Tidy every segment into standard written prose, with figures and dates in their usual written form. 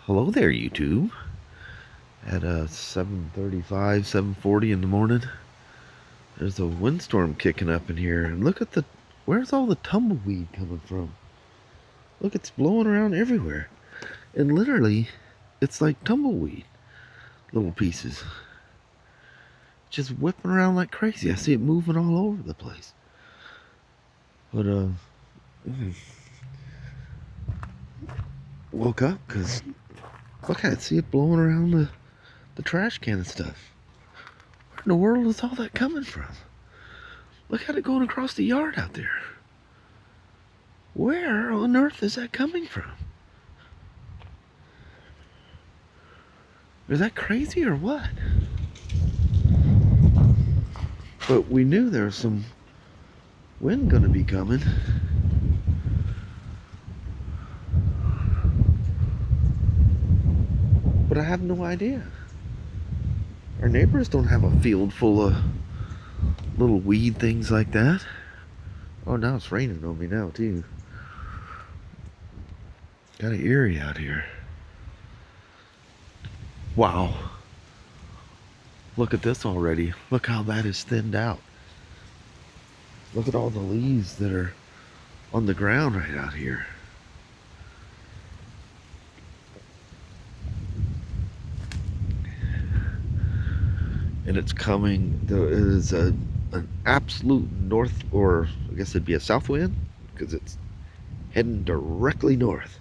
Hello there, YouTube. At 7:35, 7:40 in the morning, there's a windstorm kicking up in here, and look at where's all the tumbleweed coming from? Look, it's blowing around everywhere, and literally, it's like tumbleweed, little pieces, just whipping around like crazy. I see it moving all over the place. But woke up because look, I see it blowing around the trash can and stuff. Where in the world is all that coming from? Look at it going across the yard out there. Where on earth is that coming from? Is that crazy or what? But we knew there was some wind gonna be coming. But I have no idea. Our neighbors don't have a field full of little weed things like that. Oh, now it's raining on me now too. Got an eerie out here. Wow. Look at this already. Look how that is thinned out. Look at all the leaves that are on the ground right out here. And it's coming, it is an absolute north, or I guess it'd be a south wind, because it's heading directly north.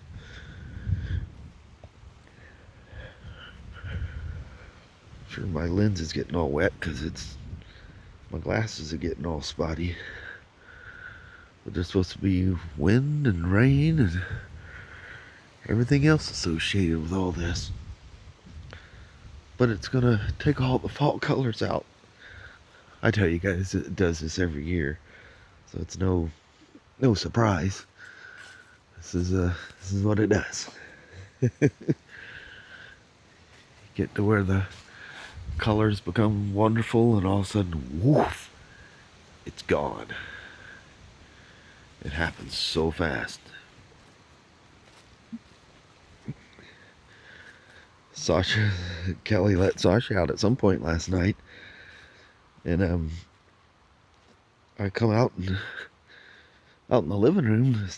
Sure, my lens is getting all wet because my glasses are getting all spotty. But there's supposed to be wind and rain and everything else associated with all this. But it's gonna take all the fall colors out. I tell you guys, it does this every year, so it's no surprise. This is what it does. Get to where the colors become wonderful, and all of a sudden, woof, it's gone. It happens so fast. Kelly let Sasha out at some point last night, and I come out in the living room.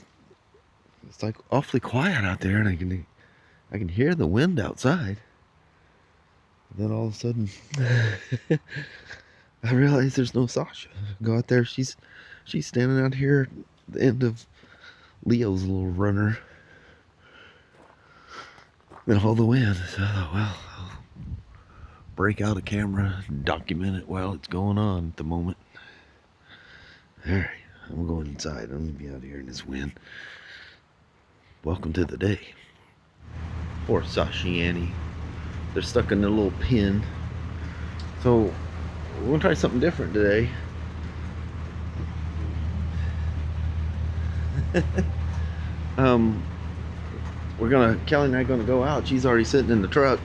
It's like awfully quiet out there, and I can hear the wind outside. And then all of a sudden, I realize there's no Sasha. Go out there, she's standing out here at the end of Leo's little runner. And all the wind. So I thought, well, I'll break out a camera and document it while it's going on at the moment. Alright, I'm going inside. I'm going to be out here in this wind. Welcome to the day. Poor Sasha and Annie. They're stuck in a little pin. So, we're going to try something different today. Kelly and I are gonna go out. She's already sitting in the truck,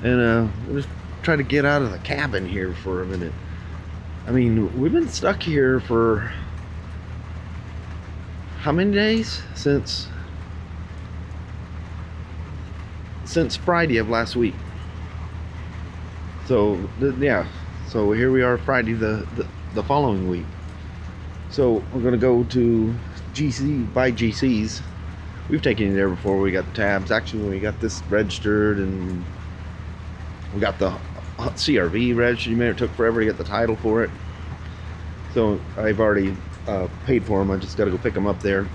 and we'll just try to get out of the cabin here for a minute. I mean, we've been stuck here for how many days? Since Friday of last week. So yeah, so here we are Friday the following week. So we're gonna go to buy GCs. We've taken it there before. We got the tabs. Actually, when we got this registered, and we got the CRV registered, you may have took forever to get the title for it. So I've already paid for them. I just got to go pick them up there.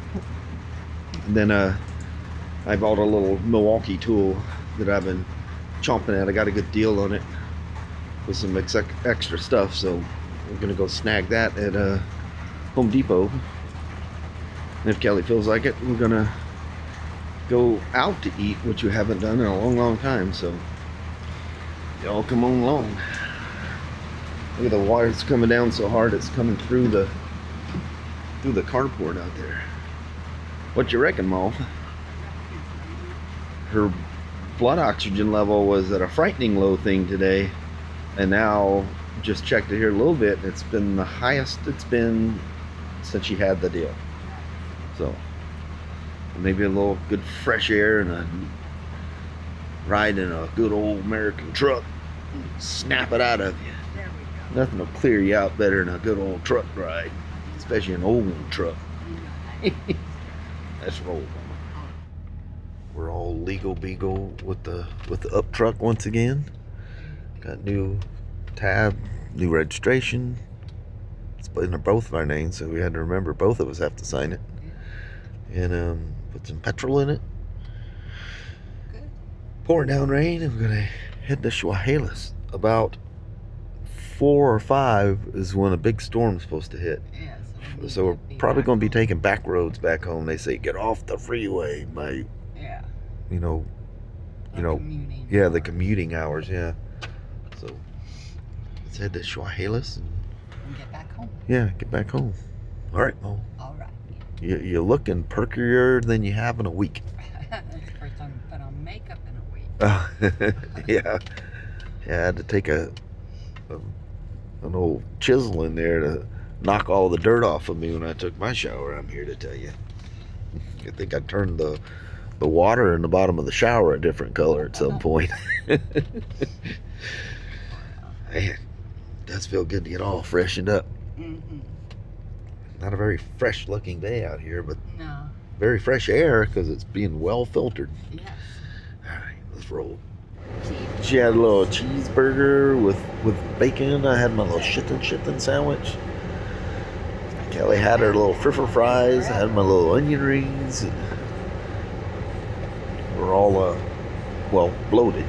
And then I bought a little Milwaukee tool that I've been chomping at. I got a good deal on it with some extra stuff. So we're gonna go snag that at Home Depot. And if Kelly feels like it, we're gonna go out to eat, which we haven't done in a long time. So y'all come on along. Look at the water's coming down so hard it's coming through the carport out there. What you reckon, Ma? Her blood oxygen level was at a frightening low thing today, and now just checked it here a little bit. It's been the highest it's been since she had the deal. So maybe a little good fresh air and a riding a good old American truck, snap it out of you. There we go. Nothing will clear you out better than a good old truck ride, especially an old truck. Let's roll, Mama. We're all legal beagle with the up truck once again. Got new tab, new registration. It's in both of our names, so we had to remember both of us have to sign it. And put some petrol in it. Good. Pouring down rain, and we're gonna head to Chehalis. About 4 or 5 is when a big storm's supposed to hit. Yeah, So we're probably going to be taking back roads back home. They say get off the freeway by, commuting yeah, hours. the commuting hours, yeah. So let's head to Chehalis and get back home. Yeah, get back home. All right, Mo. All right. You're looking perkier than you have in a week. That's the first time I put on makeup in a week. Yeah. Yeah, I had to take an old chisel in there to knock all the dirt off of me when I took my shower. I'm here to tell you. I think I turned the water in the bottom of the shower a different color at some point. Man, it does feel good to get all freshened up. Mm-hmm. Not a very fresh looking day out here, but No. very fresh air because it's being well filtered. Yes. All right, let's roll. She had a little cheeseburger with bacon. I had my little shittin' sandwich. Kelly had her little friffer fries. I had my little onion rings. We're all, bloated.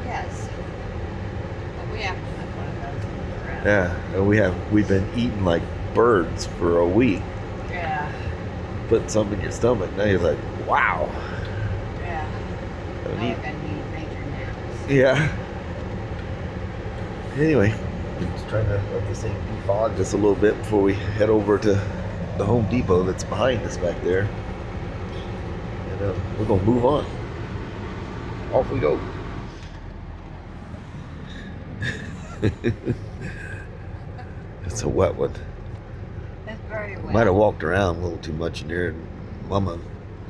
Yes. But we haven't had one of those forever. Yeah, and we've been eating like birds for a week. Yeah. Putting something in your stomach. Now you're like, wow. Yeah. Don't Now eat. we're gonna need major naps. Yeah. Anyway, I'm just trying to let this thing defog just a little bit before we head over to the Home Depot that's behind us back there. And we're going to move on. Off we go. It's a wet one. It's very wet. Might have walked around a little too much in there, and Mama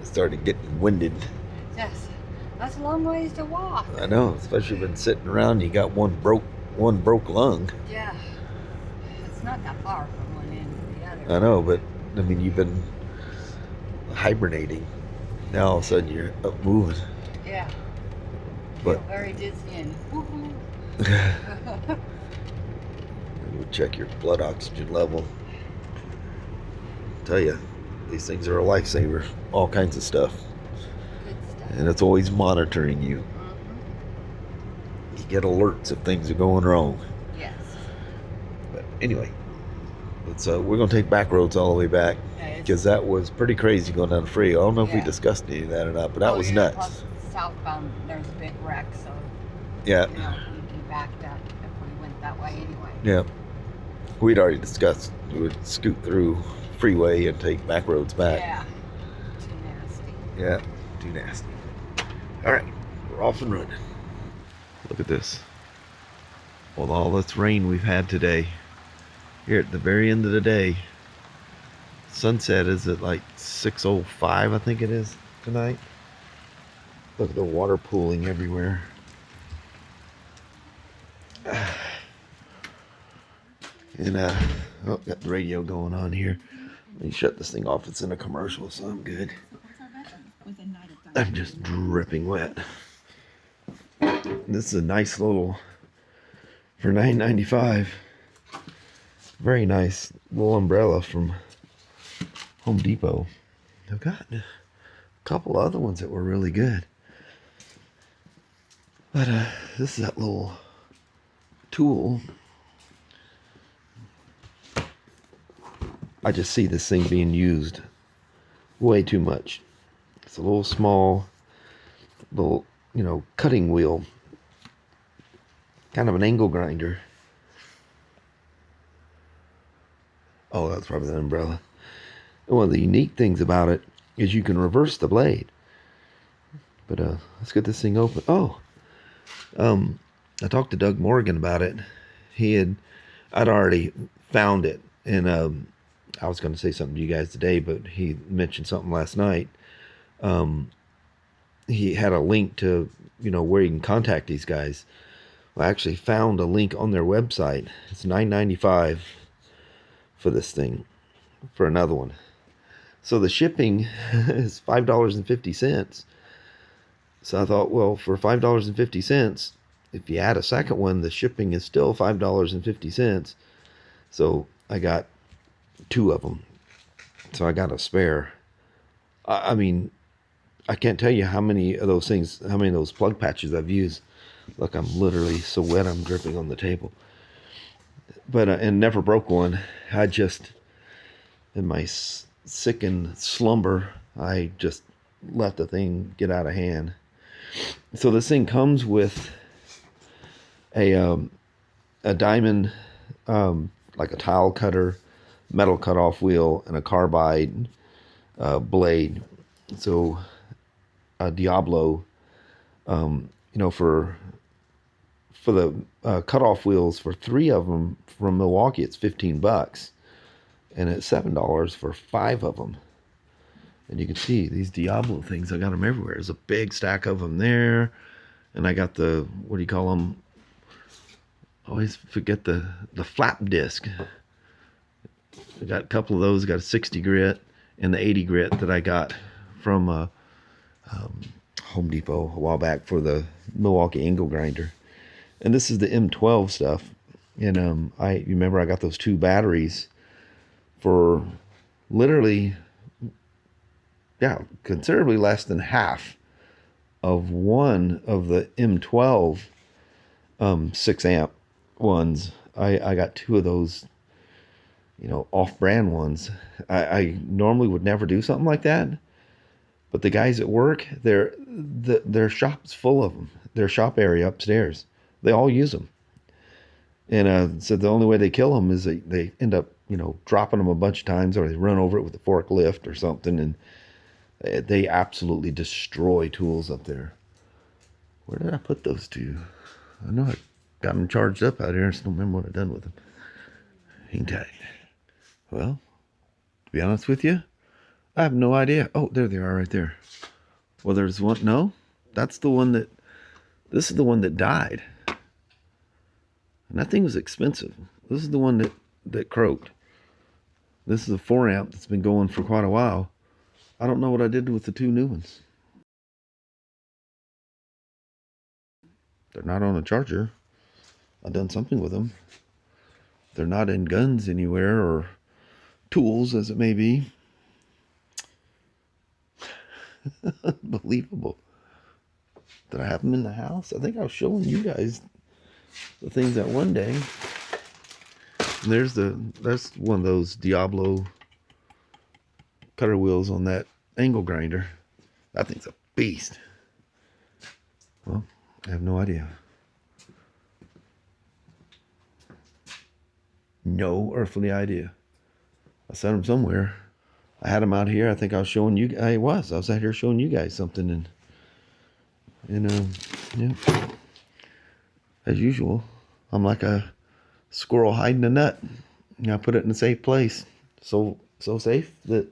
started getting winded. Yes. That's a long ways to walk. I know, especially when sitting around, you got one broke lung. Yeah. It's not that far from one end to the other. I know, but I mean, you've been hibernating. Now all of a sudden you're up moving. Yeah. But Feel very dizzy and woohoo. we'll check your blood oxygen level. Tell you, these things are a lifesaver. All kinds of stuff. Good stuff. And it's always monitoring you. Mm-hmm. You get alerts if things are going wrong. Yes. But anyway, we're going to take back roads all the way back. Because that was pretty crazy going down the freeway. I don't know if we discussed any of that or not, but that was nuts. Plus southbound, there's a big wreck, so Yeah. we'd be backed up if we went that way anyway. Yeah. We'd already discussed we would scoot through freeway and take back roads back. Yeah. Too nasty. Yeah, too nasty. All right, we're off and running. Look at this. With all this rain we've had today, here at the very end of the day, sunset is at like 6:05, I think it is tonight. Look at the water pooling everywhere. And got the radio going on here. Let me shut this thing off. It's in a commercial, so I'm good. I'm just dripping wet. This is a nice little, for $9.95, very nice little umbrella from Home Depot. I've got a couple other ones that were really good. But this is that little tool. I just see this thing being used way too much. It's a little small, little, cutting wheel. Kind of an angle grinder. Oh, that's probably the umbrella. And one of the unique things about it is you can reverse the blade. But let's get this thing open. Oh, I talked to Doug Morgan about it. I'd already found it, and I was going to say something to you guys today, but he mentioned something last night. he had a link to, where you can contact these guys. I actually found a link on their website. It's $9.95 for this thing, for another one. So the shipping is $5.50. So I thought, well, for $5.50, if you add a second one, the shipping is still $5.50. So I got two of them. So I got a spare. I mean, I can't tell you how many of those things, how many of those plug patches I've used. Look, I'm literally so wet, I'm dripping on the table. But, and never broke one. I just, in my sickened slumber, I just let the thing get out of hand. So this thing comes with a diamond, like a tile cutter, metal cutoff wheel, and a carbide blade. So a Diablo, for the cutoff wheels, for 3 of them from Milwaukee, it's $15, and it's $7 for 5 of them. And you can see these Diablo things, I got them everywhere. There's a big stack of them there, and I got the, what do you call them? I always forget the flap disc. I got a couple of those. I got a 60 grit and the 80 grit that I got from Home Depot a while back for the Milwaukee angle grinder. And this is the M12 stuff. And you remember I got those 2 batteries for literally, considerably less than half of one of the M12 6 amp ones. I got 2 of those, off-brand ones. I normally would never do something like that, but the guys at work, their shop's full of them. Their shop area upstairs, they all use them. And so the only way they kill them is they end up, dropping them a bunch of times, or they run over it with a forklift or something, and they absolutely destroy tools up there. Where did I put those 2? I know I got them charged up out here. I just don't remember what I done with them. Hang tight. Well, to be honest with you, I have no idea. Oh, there they are right there. Well, there's one. No, that's the one that, this is the one that died. And that thing was expensive. This is the one that croaked. This is a 4 amp that's been going for quite a while. I don't know what I did with the 2 new ones. They're not on a charger. I've done something with them. They're not in guns anywhere, or tools, as it may be. Unbelievable. Did I have them in the house? I think I was showing you guys the things that one day. And that's one of those Diablo cutter wheels on that angle grinder. That thing's a beast. Well, I have no idea. No earthly idea. I set them somewhere. I had them out here. I think I was showing you. I was out here showing you guys something, and yeah. As usual, I'm like a squirrel hiding a nut. I put it in a safe place, so safe that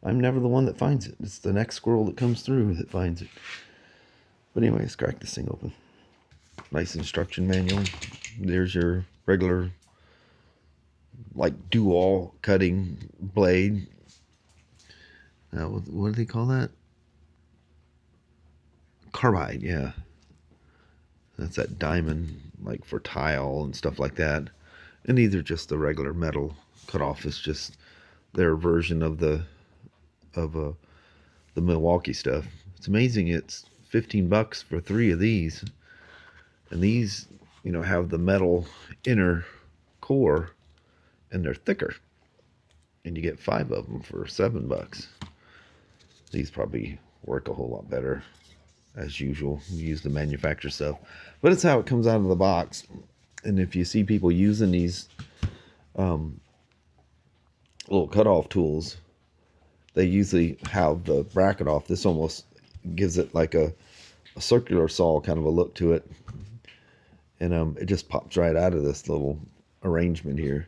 I'm never the one that finds it. It's the next squirrel that comes through that finds it. But anyway, let's crack this thing open. Nice instruction manual. There's your regular, like, do-all cutting blade. What do they call that? Carbide, yeah. That's that diamond, like for tile and stuff like that. And these are just the regular metal cutoff. It's just their version of the Milwaukee stuff. It's amazing. It's $15 for 3 of these, and these, have the metal inner core, and they're thicker. And you get 5 of them for $7. These probably work a whole lot better, as usual. You use the manufacturer stuff, but it's how it comes out of the box. And if you see people using these little cutoff tools, they usually have the bracket off. This almost gives it like a circular saw kind of a look to it, and it just pops right out of this little arrangement here.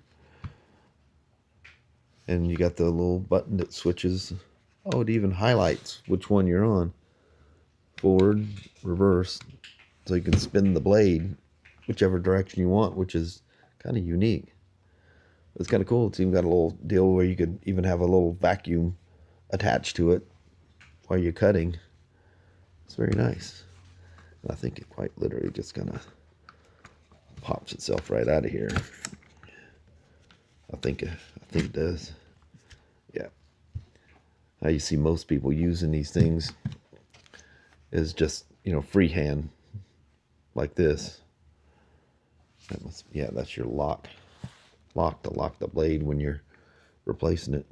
And you got the little button that switches. Oh, it even highlights which one you're on. forward, reverse, so you can spin the blade whichever direction you want, which is kind of unique. It's kind of cool. It's even got a little deal where you could even have a little vacuum attached to it while you're cutting. It's very nice. And I think it quite literally just kind of pops itself right out of here. I think it does. Yeah. How you see most people using these things is just, freehand like this. That must, yeah, that's your lock to lock the blade when you're replacing it.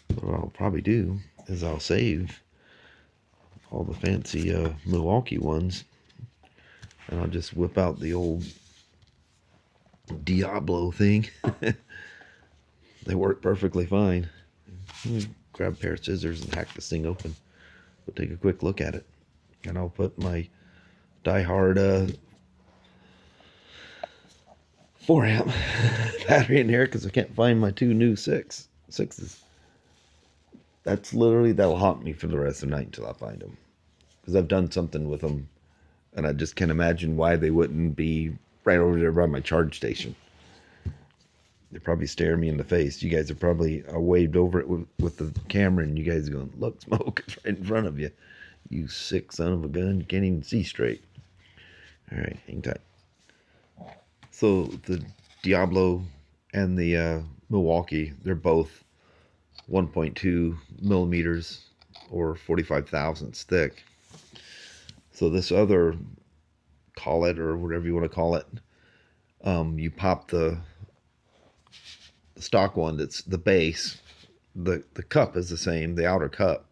But what I'll probably do is I'll save all the fancy Milwaukee ones, and I'll just whip out the old Diablo thing. They work perfectly fine. Grab a pair of scissors and hack this thing open. We'll take a quick look at it, and I'll put my die-hard 4-amp battery in here because I can't find my two new sixes. That'll haunt me for the rest of the night until I find them, because I've done something with them, and I just can't imagine why they wouldn't be right over there by my charge station. They're probably staring me in the face. You guys are probably waved over it with the camera, and you guys are going, "Look, Smoak, it's right in front of you. You sick son of a gun. You can't even see straight." All right, hang tight. So the Diablo and the Milwaukee, they're both 1.2 millimeters or 45 thousandths thick. So this other, call it, or whatever you want to call it, you pop the stock one that's the base. The cup is the same. The outer cup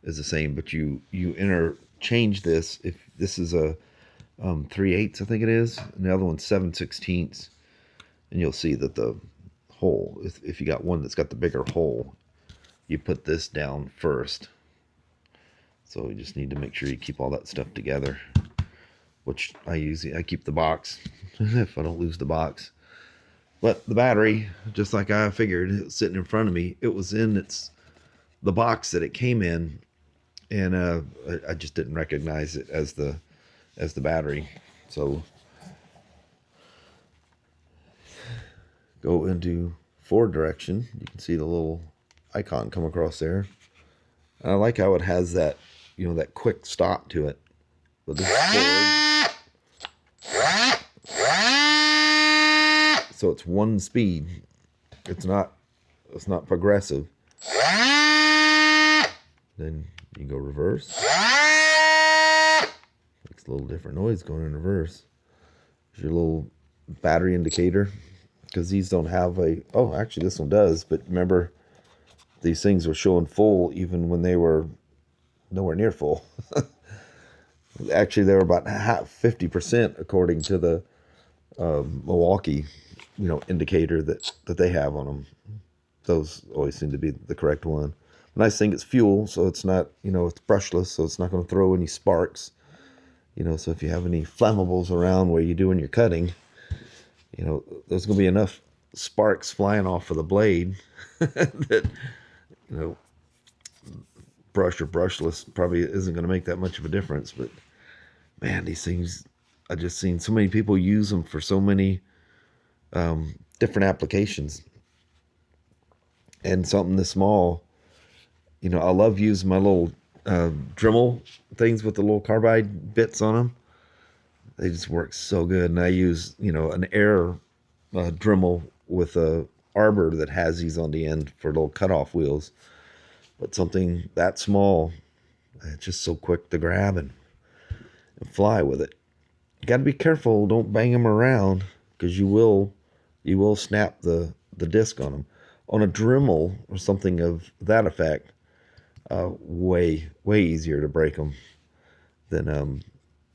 is the same, but you interchange this. If this is a 3/8, I think it is, and the other one's 7/16, and you'll see that the hole, if you got one that's got the bigger hole, you put this down first. So you just need to make sure you keep all that stuff together, which I keep the box if I don't lose the box. But the battery, just like I figured, it was sitting in front of me. It was in the box that it came in, and I just didn't recognize it as the battery. So go into forward direction. You can see the little icon come across there. And I like how it has that, that quick stop to it. But this is forward. So it's one speed. It's not progressive. Then you go reverse. Makes a little different noise going in reverse. There's your little battery indicator, because these don't have actually this one does, but remember, these things were showing full even when they were nowhere near full. Actually, they were about 50% according to the Milwaukee, indicator that they have on them. Those always seem to be the correct one. The nice thing, it's fuel, so it's not, it's brushless, so it's not going to throw any sparks. So if you have any flammables around where you're doing your cutting, there's going to be enough sparks flying off of the blade that, brush or brushless probably isn't going to make that much of a difference. But man, these things, I just seen so many people use them for so many different applications. And something this small, I love using my little Dremel things with the little carbide bits on them. They just work so good. And I use, an air Dremel with a arbor that has these on the end for little cutoff wheels. But something that small, it's just so quick to grab and fly with it. You got to be careful. Don't bang them around, because you will snap the disc on them. On a Dremel or something of that effect, way easier to break them than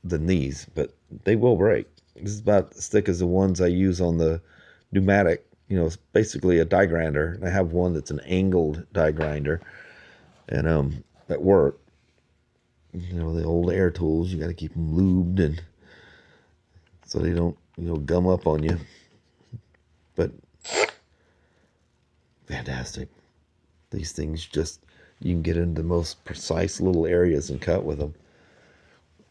these, but they will break. This is about as thick as the ones I use on the pneumatic. It's basically a die grinder. I have one that's an angled die grinder, and at work, the old air tools, you got to keep them lubed and so they don't gum up on you. But fantastic. These things just You can get into the most precise little areas and cut with them.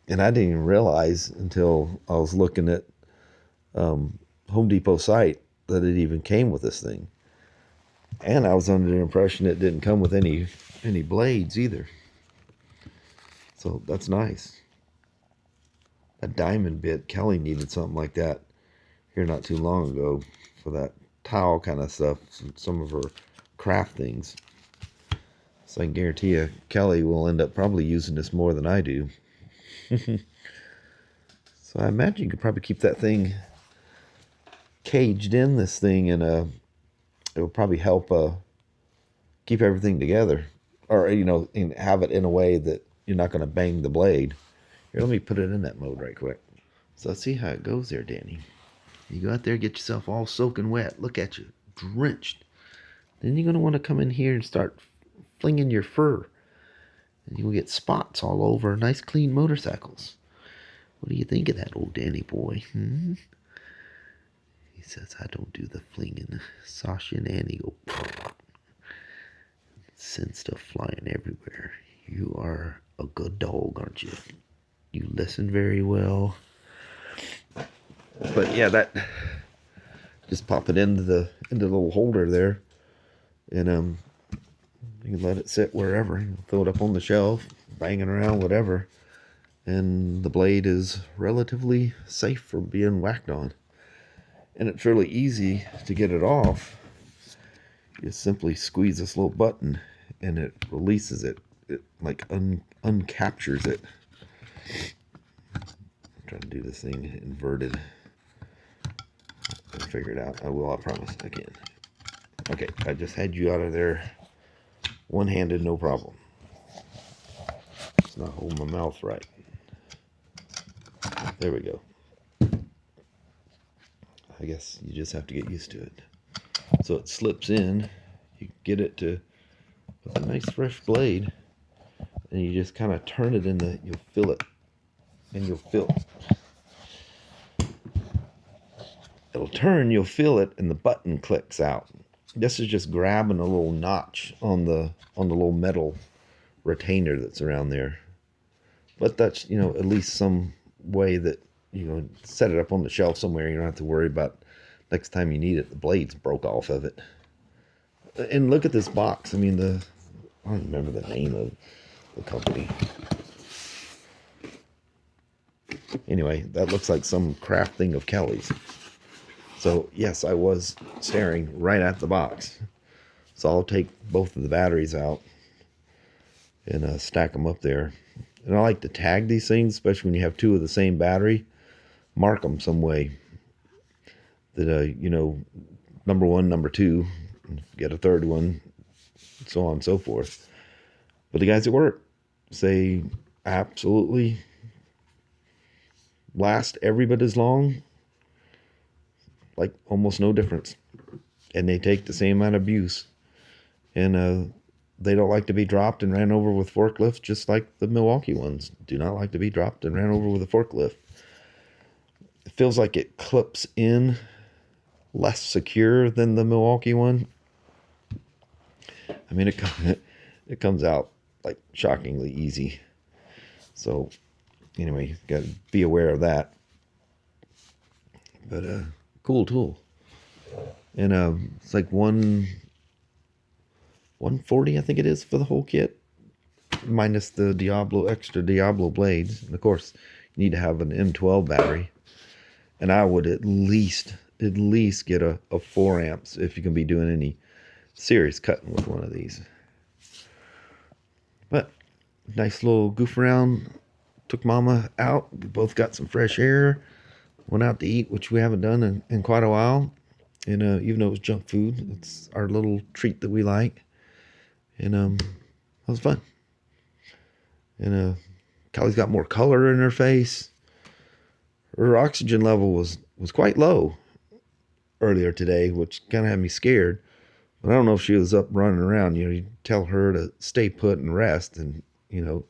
And I didn't even realize until I was looking at Home Depot site that it even came with this thing. And I was under the impression it didn't come with any blades either. So that's nice. A diamond bit, Kelly needed something like that here not too long ago for that towel kind of stuff, some of her craft things. So I can guarantee you, Kelly will end up probably using this more than I do. So I imagine you could probably keep that thing caged in this thing, and it will probably help keep everything together, or and have it in a way that you're not going to bang the blade. Here, let me put it in that mode right quick. So let's see how it goes there, Danny. You go out there, get yourself all soaking wet. Look at you, drenched. Then you're going to want to come in here and start flinging your fur. And you'll get spots all over nice clean motorcycles. What do you think of that, old Danny boy? He says, I don't do the flinging. Sasha and Annie go, send stuff flying everywhere. You are a good dog, aren't you? You listen very well. But yeah, that, just pop it into the little holder there, and you can let it sit wherever. Throw it up on the shelf, banging around, whatever. And the blade is relatively safe for being whacked on. And it's really easy to get it off. You simply squeeze this little button and it releases it. It like uncaptures it. I'm trying to do this thing inverted. I'll figure it out. I will, I promise. I can. Okay, I just had you out of there one-handed, no problem. It's not holding my mouth right. There we go. I guess you just have to get used to it. So it slips in. You get it to with a nice fresh blade, and you just kind of turn it in the. You'll feel it, and you'll feel. It'll turn. You'll feel it, and the button clicks out. This is just grabbing a little notch on the little metal retainer that's around there. But that's at least some way that set it up on the shelf somewhere. You don't have to worry about next time you need it, the blades broke off of it. And look at this box. I mean, I don't remember the name of the company. Anyway, that looks like some craft thing of Kelly's. So yes, I was staring right at the box. So I'll take both of the batteries out and stack them up there. And I like to tag these things, especially when you have two of the same battery. Mark them some way that number one, number two, get a third one, so on and so forth. But the guys at work say absolutely last every bit as long, like almost no difference, and they take the same amount of abuse, and they don't like to be dropped and ran over with forklifts, just like the Milwaukee ones do not like to be dropped and ran over with a forklift. It feels like it clips in less secure than the Milwaukee one. I mean, it comes out like shockingly easy. So anyway, got to be aware of that. But cool tool. And it's like 140, I think it is, for the whole kit, minus the extra Diablo blades. And of course, you need to have an M12 battery. And I would at least get a 4 amps if you can be doing any serious cutting with one of these. But nice little goof around. Took Mama out. We both got some fresh air. Went out to eat, which we haven't done in quite a while. And even though it was junk food, it's our little treat that we like. And it was fun. And Kylie's got more color in her face. Her oxygen level was quite low earlier today, which kind of had me scared. But I don't know if she was up running around. You tell her to stay put and rest, and the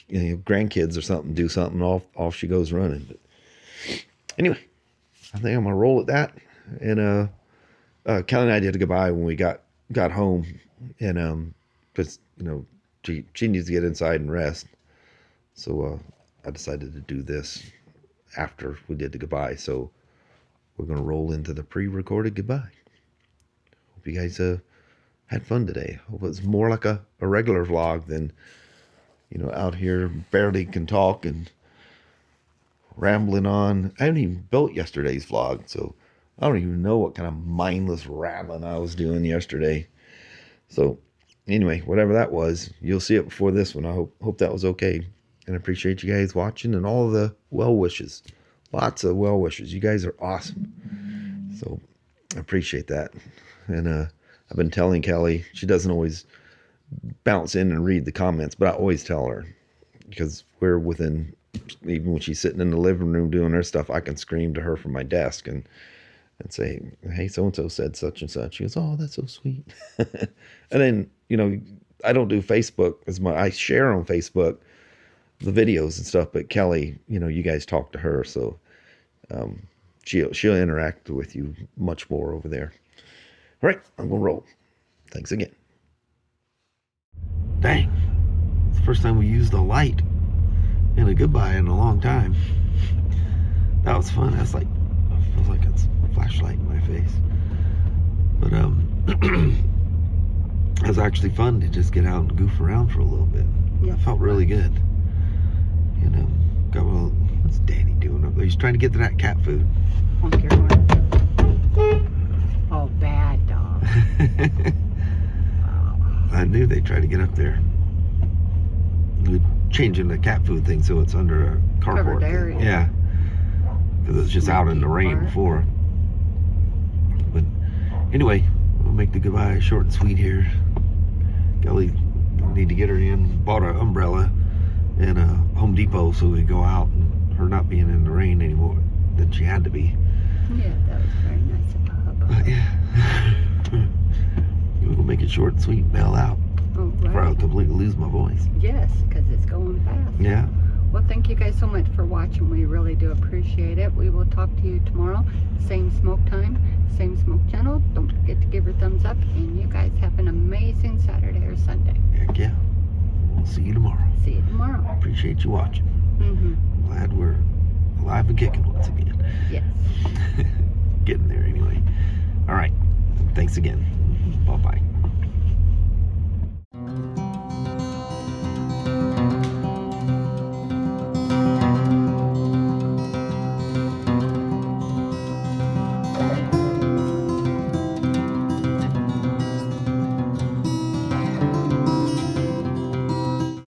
grandkids or something do something, off she goes running. But anyway, I think I'm gonna roll at that. And Kelly and I did a goodbye when we got home, and because she needs to get inside and rest. So I decided to do this after we did the goodbye. So we're gonna roll into the pre-recorded goodbye. Hope you guys had fun today. Hope it was more like a regular vlog than out here barely can talk and rambling on. I haven't even built yesterday's vlog, so I don't even know what kind of mindless rambling I was doing yesterday. So anyway, whatever that was, you'll see it before this one. I hope that was okay. And I appreciate you guys watching and all the well wishes. Lots of well wishes. You guys are awesome. So I appreciate that. And I've been telling Kelly, she doesn't always bounce in and read the comments, but I always tell her, because we're within, even when she's sitting in the living room doing her stuff, I can scream to her from my desk and say, hey, so-and-so said such and such. She goes, oh, that's so sweet. And then, I don't do Facebook as much. I share on Facebook the videos and stuff, but Kelly, you guys talk to her, so she'll interact with you much more over there. All right, I'm gonna roll. Thanks again. Dang, it's the first time we used a light in a goodbye in a long time. That was fun. That's like, it feels like it's a flashlight in my face. But it was actually fun to just get out and goof around for a little bit. Yeah, it felt really good. What's Danny doing up there? He's trying to get to that cat food. Honk your horn. Oh, bad dog. I knew they'd try to get up there. We're changing the cat food thing so it's under a carport. Covered area. Yeah. Because it's just out in the rain before. But anyway, we'll make the goodbye short and sweet here. Kelly, need to get her in. Bought an umbrella in a Home Depot so we go out and her not being in the rain anymore than she had to be. Yeah, that was very nice of her. Yeah. We're gonna make it short and sweet and bail out. Oh, right. Before I completely lose my voice. Yes, because it's going fast. Yeah. Well, thank you guys so much for watching. We really do appreciate it. We will talk to you tomorrow. Same Smoak time, same Smoak channel. Don't forget to give her thumbs up. And you guys have an amazing Saturday or Sunday. Heck yeah. We'll see you tomorrow. See you tomorrow. Appreciate you watching. Glad we're alive and kicking once again. Yes. Getting there anyway. All right. Thanks again. Bye-bye.